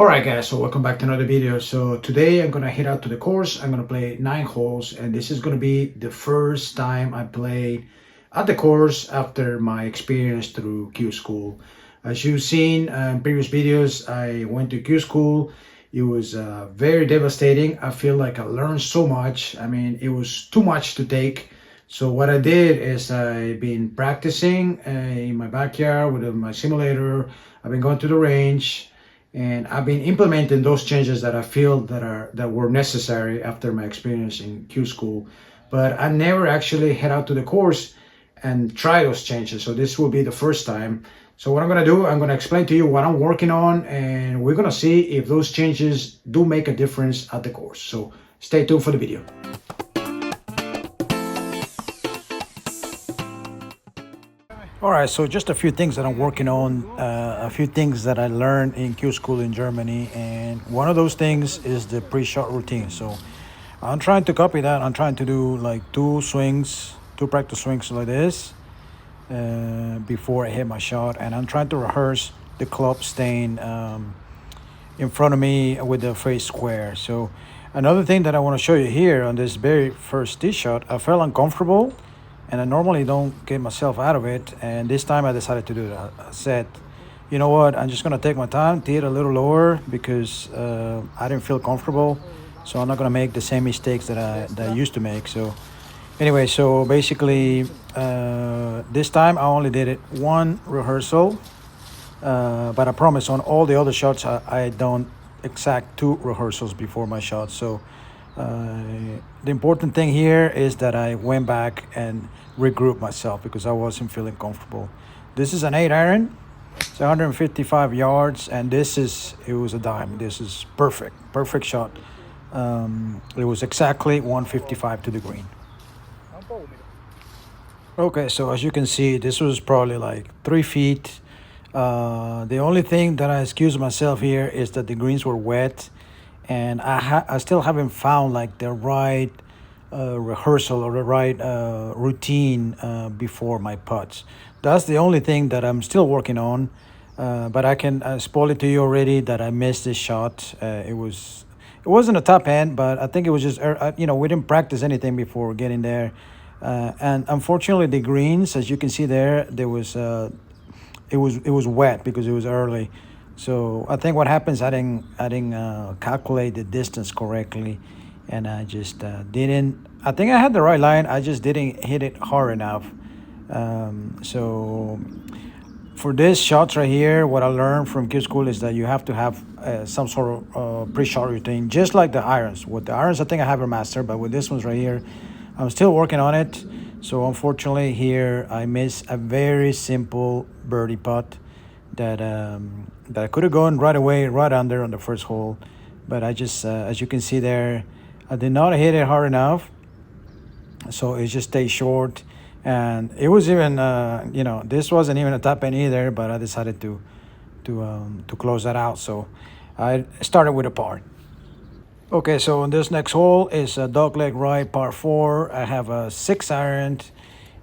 Alright guys, so welcome back to another video. So today I'm gonna head out to the course. I'm gonna play 9 holes, and this is gonna be the first time I play at the course after my experience through Q School. As you've seen in previous videos, I went to Q School. It was very devastating. I feel like I learned so much. I mean, it was too much to take. So what I did is I've been practicing in my backyard with my simulator. I've been going to the range, and I've been implementing those changes that I feel that were necessary after my experience in Q School. But I never actually head out to the course and try those changes. So this will be the first time. So what I'm gonna do, I'm gonna explain to you what I'm working on, and we're gonna see if those changes do make a difference at the course. So stay tuned for the video. All right, so just a few things that I'm working on, a few things that I learned in Q School in Germany, and one of those things is the pre-shot routine. So I'm trying to copy that. I'm trying to do like two practice swings like this before I hit my shot, and I'm trying to rehearse the club staying in front of me with the face square. So another thing that I want to show you here on this very first tee shot, I felt uncomfortable, and I normally don't get myself out of it. And this time I decided to do that. I said, you know what, I'm just going to take my time, tee it a little lower because I didn't feel comfortable. So I'm not going to make the same mistakes that I used to make. So anyway, so basically this time I only did it one rehearsal. But I promise on all the other shots, I don't exact two rehearsals before my shot. So the important thing here is that I went back and regrouped myself because I wasn't feeling comfortable. This is an 8-iron. It's 155 yards, and it was a dime. This is perfect shot. It was exactly 155 to the green. Okay, so as you can see, this was probably like 3 feet. The only thing that I excuse myself here is that the greens were wet, and I still haven't found like the right rehearsal or the right routine before my putts. That's the only thing that I'm still working on, but I can spoil it to you already that I missed this shot. It wasn't a top end, but I think it was just we didn't practice anything before getting there, and unfortunately the greens, as you can see there, it was wet because it was early. So I think what happens, I didn't calculate the distance correctly, and I just didn't. I think I had the right line. I just didn't hit it hard enough. So for this shots right here, what I learned from Q School is that you have to have some sort of pre-shot routine, just like the irons. With the irons, I think I have a master, but with this ones right here, I'm still working on it. So unfortunately here, I missed a very simple birdie putt that I could have gone right away, right under on the first hole. But I just, as you can see there, I did not hit it hard enough. So it just stayed short. And it was even, this wasn't even a top end either, but I decided to close that out. So I started with a par. Okay, so on this next hole is a dogleg right, par 4. I have a 6-iron,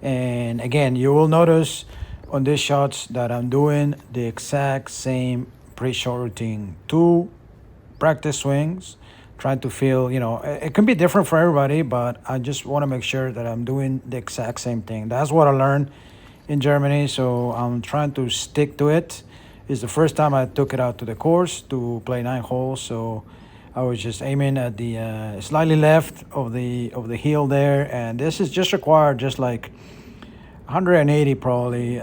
and again, you will notice on these shots that I'm doing the exact same pre-shot routine. 2 practice swings, trying to feel, it can be different for everybody, but I just want to make sure that I'm doing the exact same thing. That's what I learned in Germany, so I'm trying to stick to it. It's the first time I took it out to the course to play 9 holes, so I was just aiming at the slightly left of the heel there, and this is just required just like 180 probably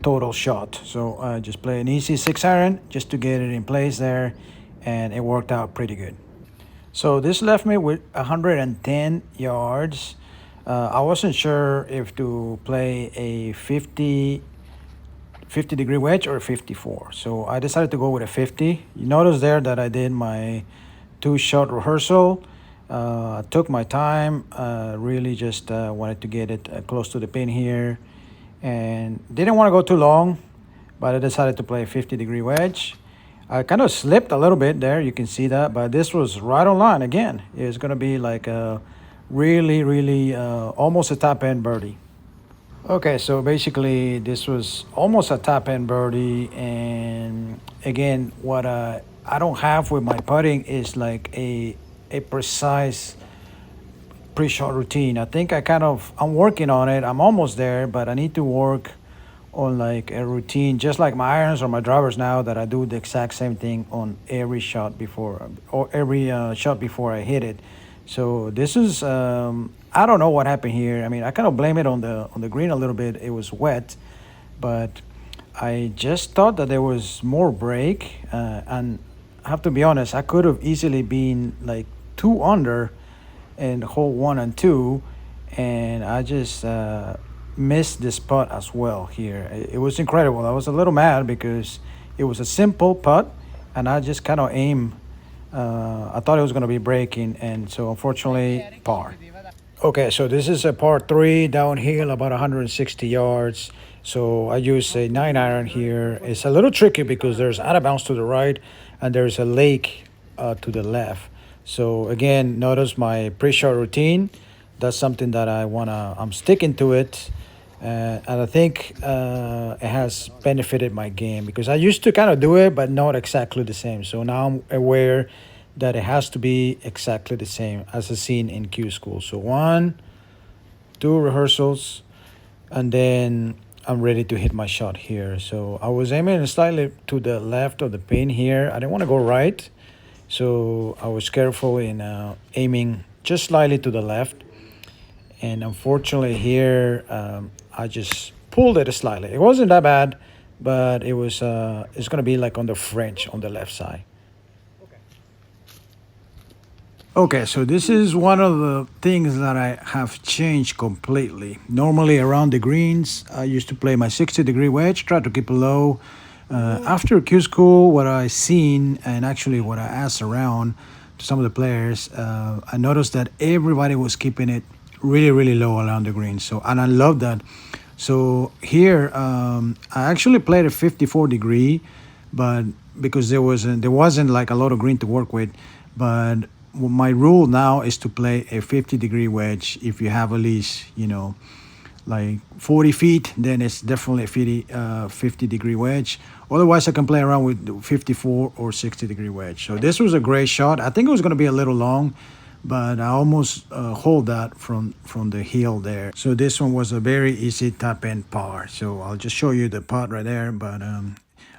total shot. So I just play an easy 6-iron just to get it in place there, and it worked out pretty good. So this left me with 110 yards. I wasn't sure if to play a 50 degree wedge or 54. So I decided to go with a 50. You notice there that I did my 2-shot rehearsal. Took my time, really just wanted to get it close to the pin here, and didn't want to go too long, but I decided to play a 50 degree wedge. I kind of slipped a little bit there, you can see that, but this was right on line again. It's going to be like a really almost a top end birdie. Okay, so basically this was almost a top end birdie, and again, what I don't have with my putting is like a precise pre-shot routine. I think I'm working on it. I'm almost there, but I need to work on like a routine, just like my irons or my drivers now, that I do the exact same thing on every shot before, or every shot before I hit it. So this is I don't know what happened here. I mean, I kind of blame it on the green a little bit. It was wet, but I just thought that there was more break, and I have to be honest, I could have easily been like two under in hole one and two, and I just missed this putt as well here. It was incredible. I was a little mad because it was a simple putt, and I just kind of aimed. I thought it was going to be breaking, and so unfortunately, par. Okay, so this is a par three downhill, about 160 yards. So I use a 9 iron here. It's a little tricky because there's out of bounds to the right and there's a lake to the left. So again, notice my pre-shot routine. That's something that I'm sticking to it. And I think it has benefited my game because I used to kind of do it, but not exactly the same. So now I'm aware that it has to be exactly the same as a seen in Q school. So one, two rehearsals, and then I'm ready to hit my shot here. So I was aiming slightly to the left of the pin here. I didn't want to go right, so I was careful in aiming just slightly to the left. And unfortunately here, I just pulled it slightly. It wasn't that bad, but it's gonna be like on the French on the left side. Okay, so this is one of the things that I have changed completely. Normally, around the greens, I used to play my 60-degree wedge, try to keep it low. After Q school, what I seen and actually what I asked around to some of the players, I noticed that everybody was keeping it really, really low around the greens. So, and I love that. So here, I actually played a 54-degree, but because there wasn't like a lot of green to work with, but my rule now is to play a 50-degree wedge. If you have at least, like 40 feet, then it's definitely a 50-degree wedge. Otherwise, I can play around with 54 or 60-degree wedge. So this was a great shot. I think it was going to be a little long, but I almost hold that from the heel there. So this one was a very easy top end par. So I'll just show you the putt right there, but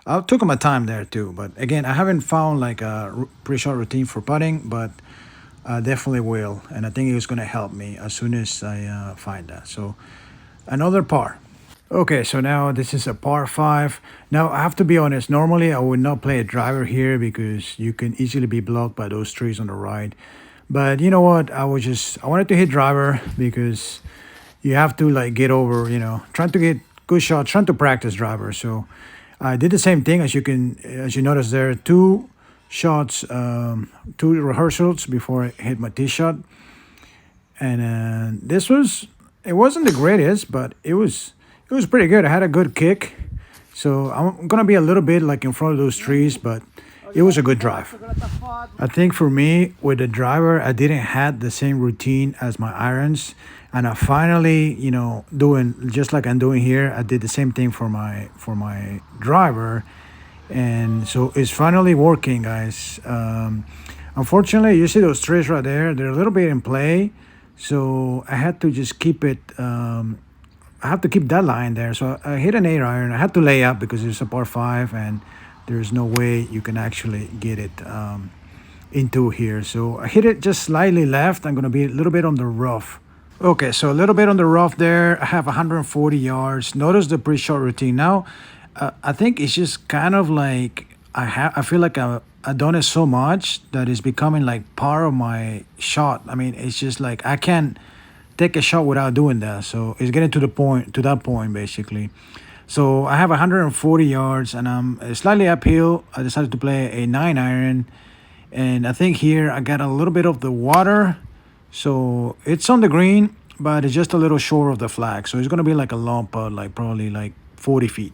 I took my time there too. But again, I haven't found like a pre-shot routine for putting, but I definitely will, and I think it's going to help me as soon as I find that. So another par. Okay, so now this is a par five. Now I have to be honest. Normally I would not play a driver here because you can easily be blocked by those trees on the right. But you know what? I wanted to hit driver because you have to like get over, trying to get good shots, trying to practice driver. So I did the same thing as you notice there, two shots, two rehearsals before I hit my tee shot. And it wasn't the greatest, but it was pretty good. I had a good kick. So I'm gonna be a little bit like in front of those trees, but it was a good drive. I think for me with the driver, I didn't have the same routine as my irons, and I finally, doing just like I'm doing here. I did the same thing for my driver, and so it's finally working, guys. Unfortunately, you see those trees right there; they're a little bit in play, so I had to just keep it. I have to keep that line there. So I hit an 8 iron. I had to lay up because it's a par five, and there's no way you can actually get it into here. So I hit it just slightly left. I'm going to be a little bit on the rough. Okay, so a little bit on the rough there. I have 140 yards. Notice the pre-shot routine. Now, I think it's just kind of like I feel like I've done it so much that it's becoming like part of my shot. I mean, it's just like I can't take a shot without doing that. So it's getting to that point basically. So I have 140 yards and I'm slightly uphill. I decided to play a 9 iron, and I think here I got a little bit of the water. So it's on the green, but it's just a little short of the flag. So it's gonna be like a long putt, like probably like 40 feet.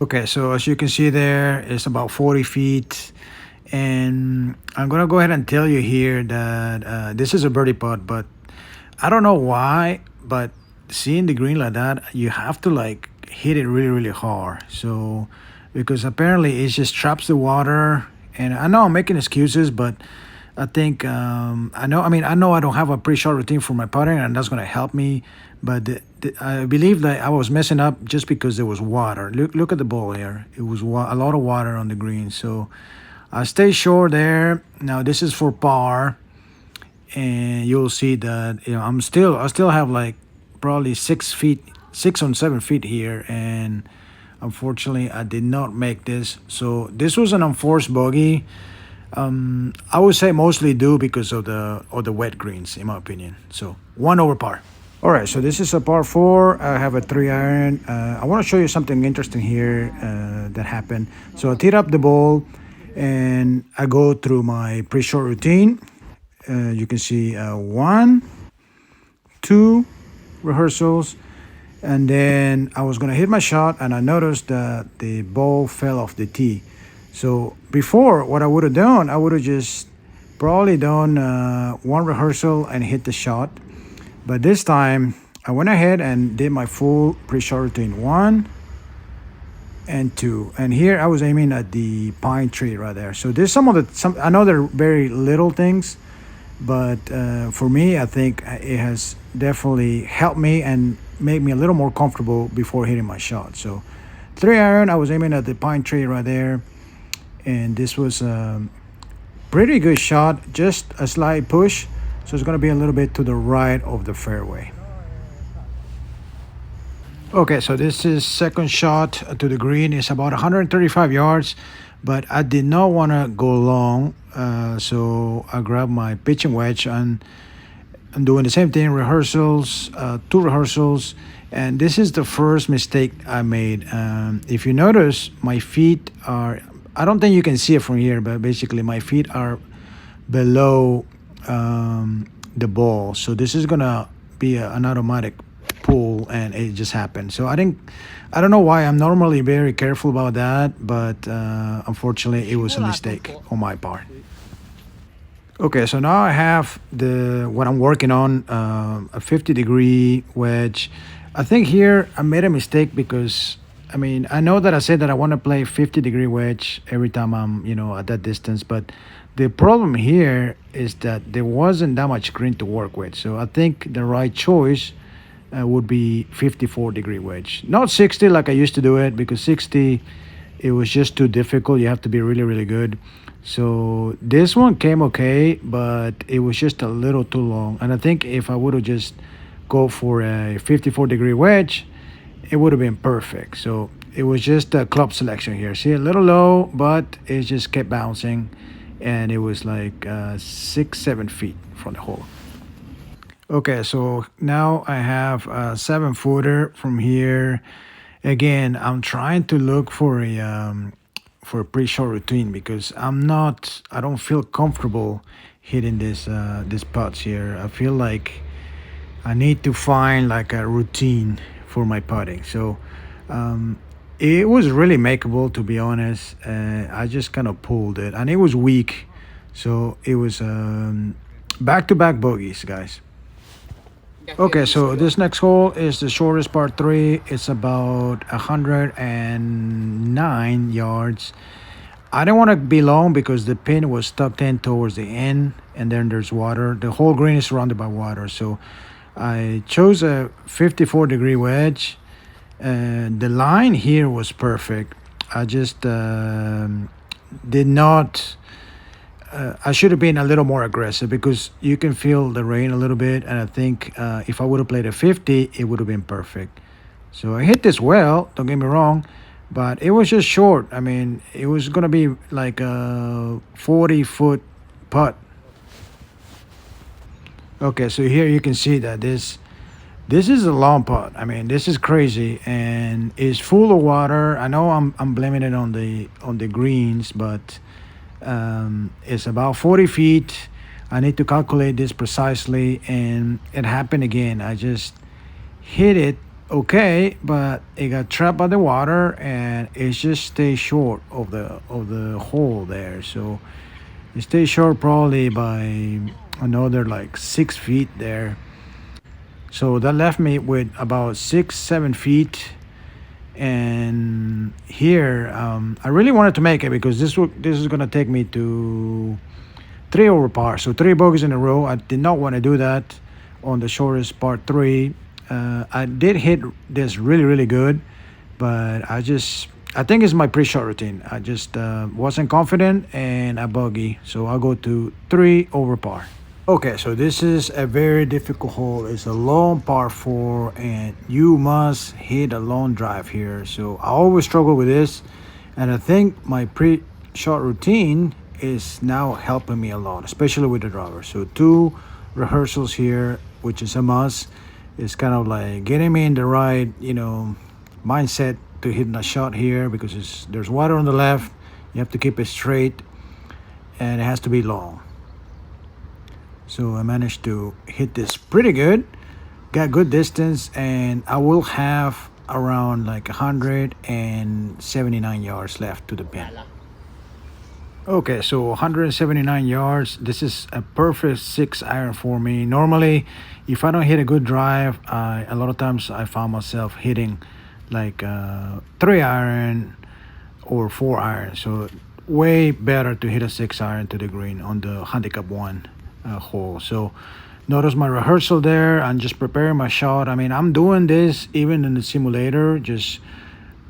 Okay, so as you can see there, it's about 40 feet. And I'm gonna go ahead and tell you here that this is a birdie putt, but I don't know why, but seeing the green like that, you have to like hit it really, really hard. So, because apparently it just traps the water. And I know I'm making excuses, but I think I know. I mean, I know I don't have a pre-shot routine for my putting, and that's gonna help me. But I believe that I was messing up just because there was water. Look at the ball here. It was a lot of water on the green. So I stay short there. Now this is for par, and you'll see that I still have like probably 6 feet, 6 or 7 feet here, and unfortunately I did not make this. So this was an unforced bogey. I would say mostly due because of the wet greens, in my opinion. So 1 over par. All right, so this is a par four. I have a 3 iron. I want to show you something interesting here that happened. So I teed up the ball, and I go through my pre-shot routine. You can see one, two rehearsals, and then I was gonna hit my shot, and I noticed that the ball fell off the tee. So before, what I would have done, I would have just probably done one rehearsal and hit the shot. But this time, I went ahead and did my full pre-shot routine, one and two. And here I was aiming at the pine tree right there. So there's some. I know they're very little things, but for me, I think it has definitely helped me and made me a little more comfortable before hitting my shot. So 3 iron, I was aiming at the pine tree right there, and this was a pretty good shot, just a slight push. So it's going to be a little bit to the right of the fairway. Okay, so this is second shot to the green. It's about 135 yards, but I did not want to go long, so I grabbed my pitching wedge, and I'm doing the same thing, rehearsals, two rehearsals, and this is the first mistake I made. If you notice, my feet are, I don't think you can see it from here, but basically my feet are below the ball. So this is gonna be an automatic pull, and it just happened. So I don't know why. I'm normally very careful about that, but unfortunately it was a mistake on my part. Okay, so now I have what I'm working on, a 50-degree wedge. I think here I made a mistake because I mean, I know that I said that I want to play 50-degree wedge every time I'm, at that distance, but the problem here is that there wasn't that much green to work with. So I think the right choice would be 54-degree wedge. Not 60 like I used to do it, because 60, it was just too difficult. You have to be really, really good. So this one came okay, but it was just a little too long. And I think if I would have just go for a 54-degree wedge, it would have been perfect. So it was just a club selection here. See, a little low, but it just kept bouncing, and it was like 6-7 feet from the hole. Okay, so now I have a 7-footer from here. Again, I'm trying to look for a pre-shot routine, because I don't feel comfortable hitting this putts here. I feel like I need to find like a routine for my putting. So it was really makeable, to be honest. I just kind of pulled it, and it was weak. So it was back-to-back bogeys, guys. Okay, so this next hole is the shortest par 3. It's about 109 yards. I didn't want to be long because the pin was tucked in towards the end, and then there's water. The whole green is surrounded by water. So I chose a 54-degree wedge. The line here was perfect. I just did not. I should have been a little more aggressive, because you can feel the rain a little bit, and I think if I would have played a 50, it would have been perfect. So I hit this well, don't get me wrong, but it was just short. I mean, it was going to be like a 40-foot putt. Okay, so here you can see that this is a long putt. I mean, this is crazy, and it's full of water. I know I'm blaming it on the greens, but it's about 40 feet. I need to calculate this precisely, and it happened again. I just hit it okay, but it got trapped by the water, and it just stayed short of the hole there. So it stayed short probably by another like 6 feet there. So that left me with about 6, 7 feet. And here, I really wanted to make it because this is gonna take me to 3 over par. So 3 bogeys in a row. I did not want to do that on the shortest part three. I did hit this really good, but I think it's my pre-shot routine. I just wasn't confident and I bogey. So I'll go to 3 over par. Okay, so this is a very difficult hole. It's a long par four, and you must hit a long drive here. So I always struggle with this, and I think my pre-shot routine is now helping me a lot, especially with the driver. So 2 rehearsals here, which is a must. It's kind of like getting me in the right, mindset to hit a shot here because there's water on the left. You have to keep it straight, and it has to be long. So I managed to hit this pretty good, got good distance, and I will have around like 179 yards left to the pin. Okay, so 179 yards. This is a perfect 6 iron for me. Normally, if I don't hit a good drive, a lot of times I found myself hitting like 3 iron or 4 iron. So way better to hit a 6 iron to the green on the handicap one hole. So notice my rehearsal there. I'm just preparing my shot. I mean, I'm doing this even in the simulator, just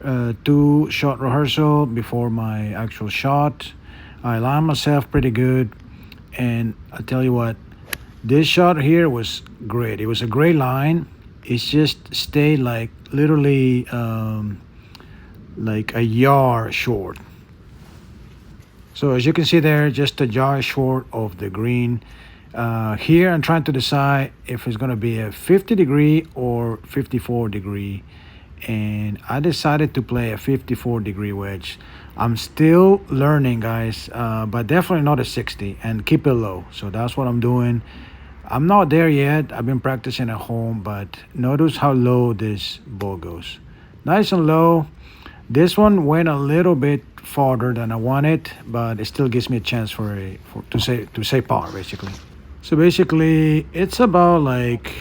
2 shot rehearsal before my actual shot. I line myself pretty good, and I tell you what, this shot here was great. It was a great line. It's just stayed like literally like a yard short. So as you can see there, just a yard short of the green. Here I'm trying to decide if it's going to be a 50-degree or 54-degree, and I decided to play a 54-degree wedge. I'm still learning, guys, but definitely not a 60, and keep it low. So that's what I'm doing. I'm not there yet. I've been practicing at home, but notice how low this ball goes. Nice and low. This one went a little bit farther than I wanted, but it still gives me a chance to say par basically. So basically, it's about like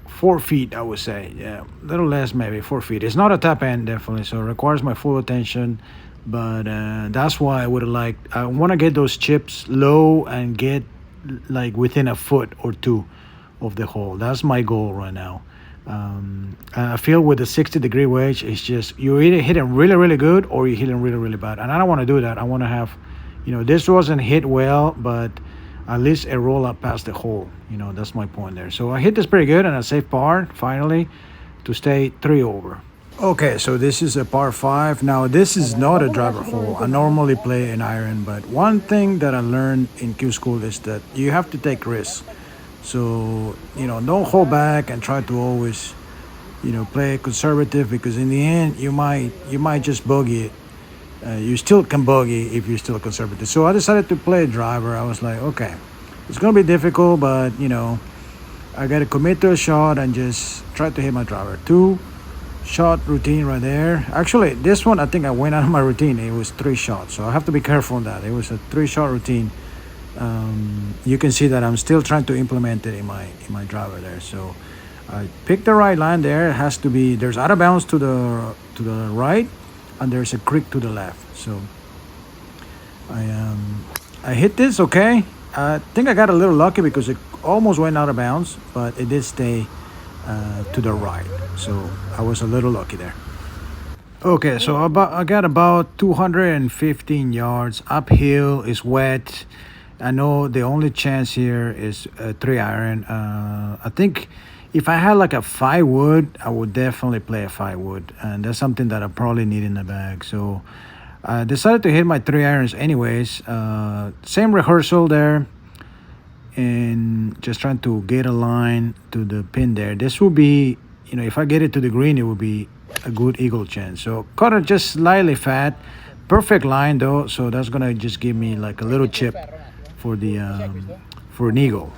4 feet, I would say. Yeah, a little less, maybe 4 feet. It's not a tap end, definitely, so it requires my full attention. But that's why I would have liked. I want to get those chips low and get like within a foot or two of the hole. That's my goal right now. I feel with the 60-degree wedge, it's just you're either hitting really good or you're hitting really bad, and I don't want to do that. I want to have, this wasn't hit well, but at least a roll up past the hole. That's my point there. So I hit this pretty good and a safe par finally to stay 3 over. Okay, so this is a par 5. Now this is not a driver hole. I normally play an iron, but one thing that I learned in Q school is that you have to take risks. So don't hold back and try to always play conservative, because in the end you might just bogey it. You still can bogey if you're still conservative. So I decided to play a driver. I was like, okay, it's gonna be difficult, but I gotta commit to a shot and just try to hit my driver. 2-shot routine right there. Actually, this one I think I went out of my routine. It was 3 shots, so I have to be careful on that. It was a 3-shot routine. You can see that I'm still trying to implement it in my driver there. So I picked the right line there. It has to be, there's out of bounds to the right, and there's a creek to the left. So I hit this okay. I think I got a little lucky because it almost went out of bounds, but it did stay to the right. So I was a little lucky there. Okay, so I got about 215 yards uphill. It's wet. I know the only chance here is a 3-iron. I think if I had like a 5-wood, I would definitely play a 5-wood, and that's something that I probably need in the bag. So I decided to hit my 3-irons anyways. Same rehearsal there, and just trying to get a line to the pin there. This will be, if I get it to the green, it will be a good eagle chance. So caught it just slightly fat. Perfect line though, so that's gonna just give me like a little chip for an eagle.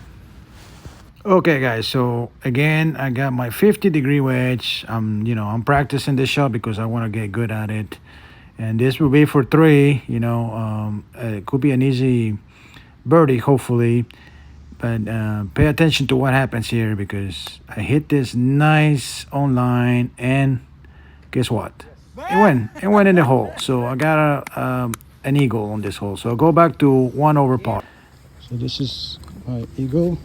Okay guys, so again I got my 50-degree wedge. I'm practicing this shot because I want to get good at it, and this will be for 3. It could be an easy birdie hopefully, But pay attention to what happens here because I hit this nice online and guess what? It went in the hole. So I got an eagle on this hole. So I'll go back to 1 over par. So this is my eagle.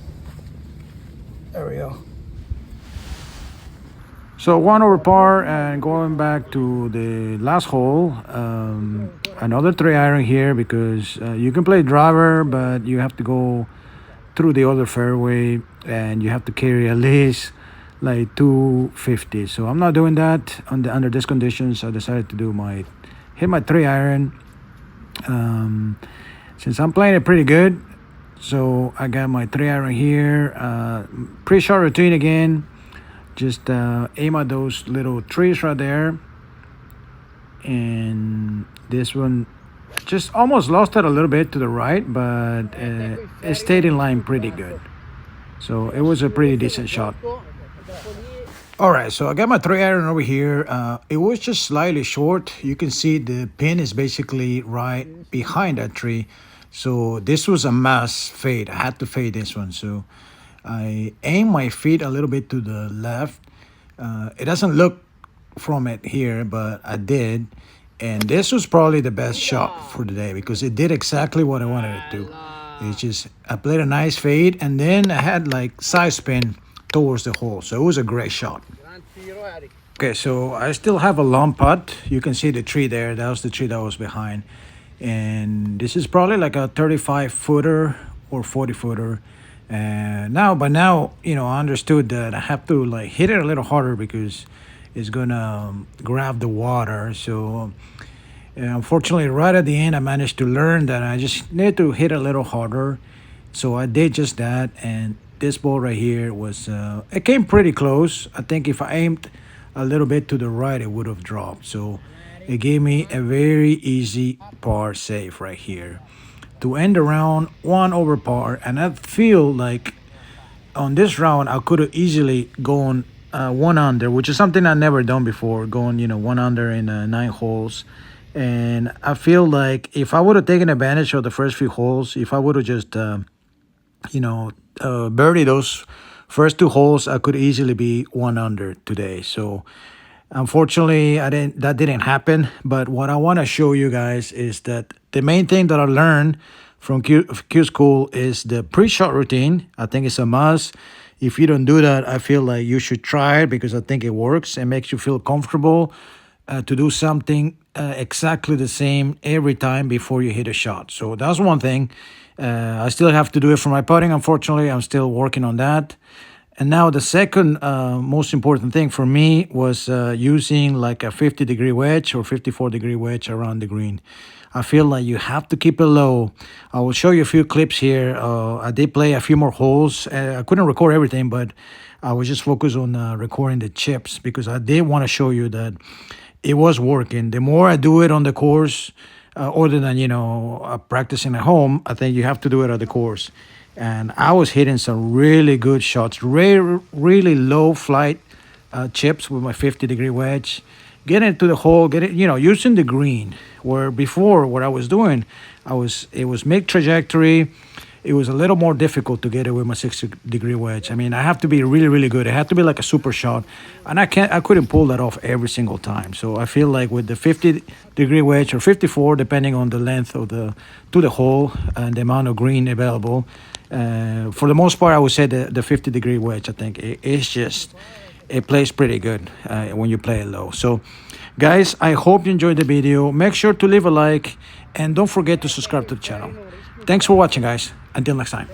There we go. So 1 over par and going back to the last hole. Another 3-iron here because you can play driver, but you have to go through the other fairway and you have to carry at least like 250. So I'm not doing that under these conditions. I decided to hit my 3-iron. Since I'm playing it pretty good, so I got my 3-iron here. Pretty short routine again. Just aim at those little trees right there. And this one just almost lost it a little bit to the right, but it stayed in line pretty good. So it was a pretty decent shot. All right, so I got my 3-iron over here. It was just slightly short. You can see the pin is basically right behind that tree. So this was a must fade. I had to fade this one. So I aimed my feet a little bit to the left. It doesn't look from it here, but I did. And this was probably the best shot for the day because it did exactly what I wanted it to. It's just, I played a nice fade and then I had like side spin towards the hole. So it was a great shot. Okay, so I still have a long putt. You can see the tree there. That was the tree that was behind. And this is probably like a 35-footer or 40-footer. By now, I understood that I have to like hit it a little harder because it's gonna grab the water. So unfortunately, right at the end, I managed to learn that I just need to hit a little harder. So I did just that, and this ball right here was it came pretty close. I think if I aimed a little bit to the right, it would have dropped. So it gave me a very easy par save right here to end the round 1 over par. And I feel like on this round I could have easily gone 1 under, which is something I've never done before, going 1 under in 9 holes. And I feel like if I would have taken advantage of the first few holes, if I would have just birdie those first 2 holes, I could easily be 1 under today. So unfortunately, that didn't happen. But what I want to show you guys is that the main thing that I learned from Q School is the pre-shot routine. I think it's a must. If you don't do that, I feel like you should try it because I think it works and makes you feel comfortable to do something exactly the same every time before you hit a shot. So that's one thing. I still have to do it for my putting. Unfortunately, I'm still working on that. And now the second most important thing for me was using like a 50-degree wedge or 54-degree wedge around the green. I feel like you have to keep it low. I will show you a few clips here. I did play a few more holes. I couldn't record everything, but I was just focused on recording the chips because I did want to show you that it was working. The more I do it on the course, other than, practicing at home, I think you have to do it at the course. And I was hitting some really good shots, really low flight chips with my 50-degree wedge. Getting it to the hole, using the green. Where before, what I was doing, it was mid trajectory. It was a little more difficult to get it with my 60-degree wedge. I mean, I have to be really, really good. It had to be like a super shot, and I couldn't pull that off every single time. So I feel like with the 50-degree wedge or 54, depending on the length of to the hole and the amount of green available. For the most part, I would say the 50-degree wedge, I think it plays pretty good when you play it low. So guys, I hope you enjoyed the video. Make sure to leave a like and don't forget to subscribe to the channel. Thanks for watching, guys. Until next time.